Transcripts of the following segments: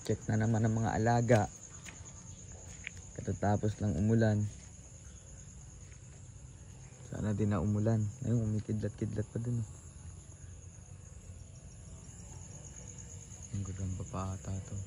Check na naman ang mga alaga. Katatapos lang umulan. Sana din na umulan. Ayun, umikidlat-kidlat pa dun. Ang gandang pa ata to.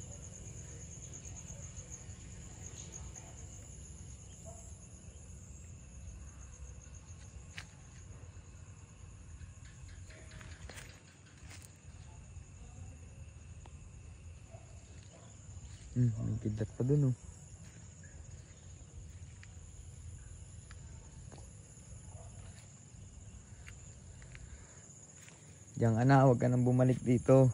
May kidlat pa dun, oh. Diyan ana, huwag ka nang bumalik dito.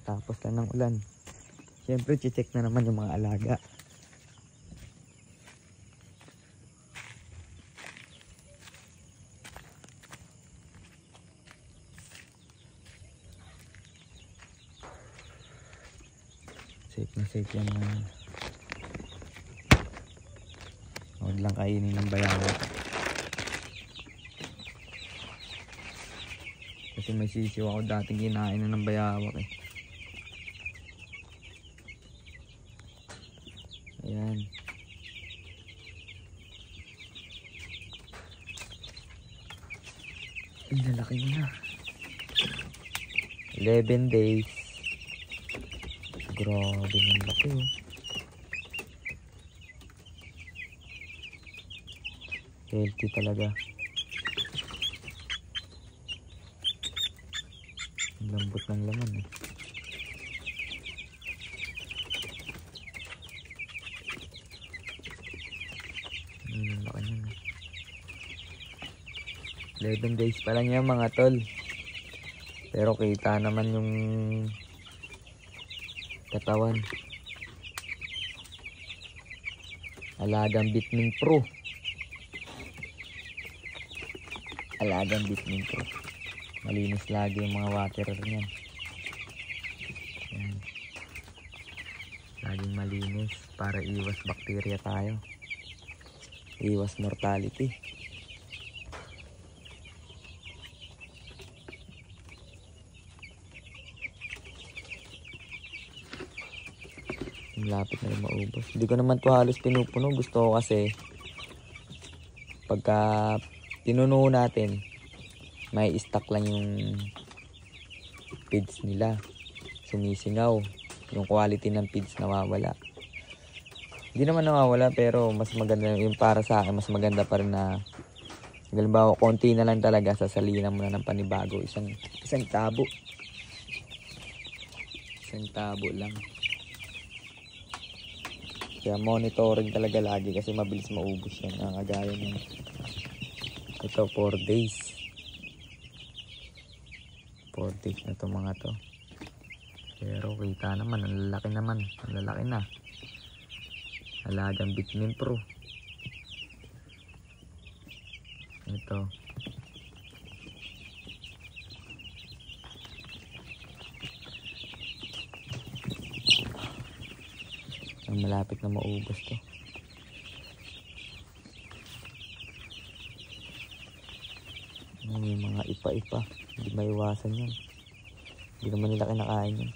Tapos lang ng ulan. Siyempre, check na naman yung mga alaga. Safe yan na. Huwag lang kainin ng bayawak. Kasi may sisiw ako dating kinain na ng bayawak eh. Ayan. Ang lalaki na. 11 days. Grabe ng laki, oh. Healthy talaga. Ang lambot ng laman, eh. Ang laki niya, eh. 11 days pa lang yan, mga tol. Pero kita naman yung katawan. Alagang Bitming Pro. Alagang Bitming Pro. Malinis lagi yung mga waterer niyan. Ayan. Laging malinis para iwas bakterya tayo. Iwas mortality. Lapit na rin maubos. Hindi ko naman ito halos pinupuno. Gusto ko kasi pagka tinuno natin, may stock lang yung feeds nila. Sumisingaw. Yung quality ng feeds nawawala. Hindi naman nawawala pero mas maganda yung para sa akin. Mas maganda pa rin na halimbawa konti na lang talaga, sasalinan mo na ng panibago. Isang tabo. Isang tabo lang. Kaya monitoring talaga lagi kasi mabilis maubos yan. Ang agaya ng ito 4 days. 4 days na to mga to. Pero kita naman, ang lalaki naman. Ang lalaki na. Alagang Bitming Pro. Ito. Malapit na maubos to. May mga ipa-ipa. Hindi maiwasan yan. Hindi naman nila kinakain yan.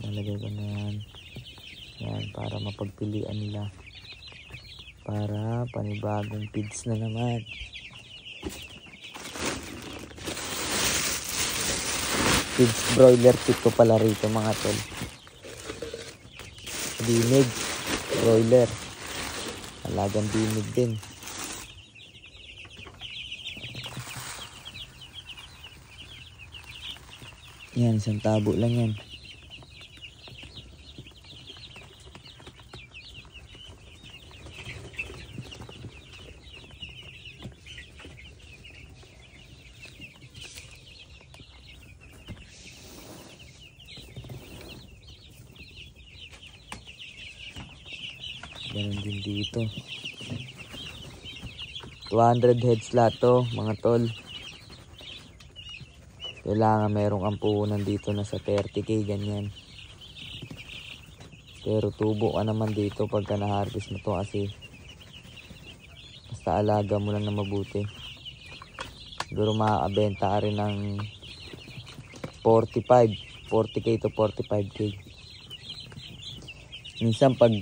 Nalagay ko na yan. Yan, para mapagpilian nila. Para panibagong feeds na naman. Feeds broiler feed ko pala rito mga tol. Dinig broiler. Alagang dinig din. Yan, isang tabo lang yan. Ganun din dito. 200 heads lahat to mga tol. Kailangan merong ampunan dito na sa 30k ganyan. Pero tubo ka naman dito pagka na-harvest mo to kasi basta alaga mo lang na mabuti. Siguro makakabenta ka rin ng 40k to 45k. Minsan pag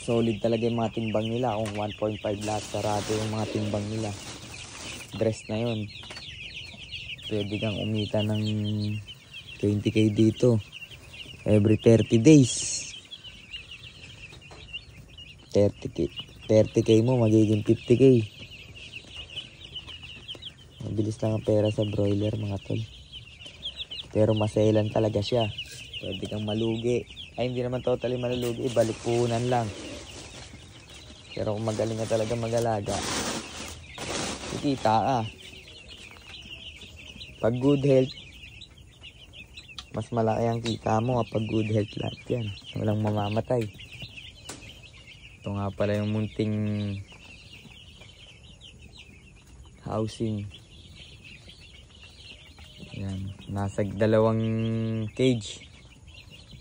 solid talaga yung mga timbang nila, kung 1.5 lahat sarado yung mga timbang nila, dress na yun, pwede kang umita ng 20k dito every 30 days. 30k mo magiging 50k. Mabilis lang ang pera sa broiler mga tol, pero maselan talaga siya. Pwede kang malugi, ay hindi naman totally malulugi, balik puhunan lang. Pero kung magaling ka talaga mag-alaga, kikita ka. Pag good health, mas malaki ang kita mo kapag good health lahat yan. Walang mamamatay. Ito nga pala yung munting housing. Yan. Nasa dalawang cage.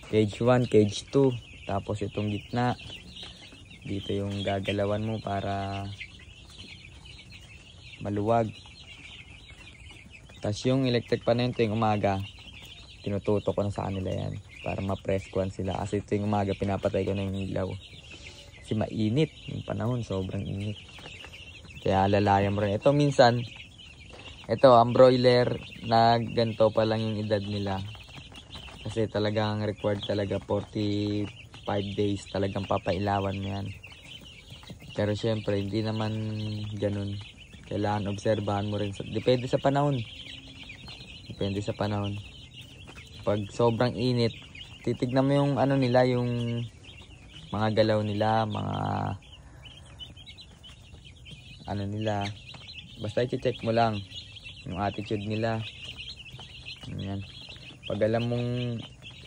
Cage 1, cage 2. Tapos itong gitna. Dito yung gagalawan mo para maluwag. Tapos yung electric pa na yun tuwing umaga, tinututok ko na sa kanila yan para ma-press-kuhan sila. Kasi tuwing umaga pinapatay ko na yung ilaw. Kasi mainit yung panahon, sobrang init. Kaya lalayan mo rin. Ito minsan, ito ang broiler na ganito pa lang yung edad nila. Kasi talagang required talaga 45 days talagang papailawan mo yan. Pero syempre hindi naman ganun. Kailangan obserbahan mo rin. Depende sa panahon. Depende sa panahon. Pag sobrang init, titignan mo yung ano nila, yung mga galaw nila, mga ano nila. Basta i-check mo lang yung attitude nila. Ayan. Pag alam mong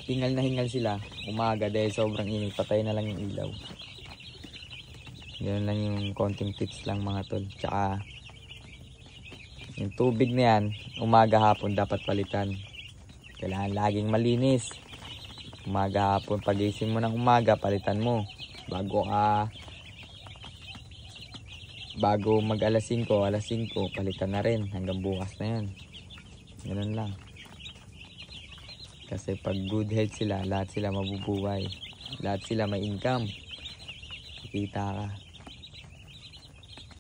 hingal na hingal sila, umaga dahil sobrang init, patay na lang yung ilaw. Ganun lang yung konting tips lang mga tol. Tsaka yung tubig na yan, umaga hapon dapat palitan. Kailangan laging malinis. Umaga hapon, pagising mo ng umaga, palitan mo. Bago mag alas 5, palitan na rin. Hanggang bukas na yan. Ganun lang. Kasi pag good health sila, lahat sila mabubuhay. Lahat sila may income. Kikita ka.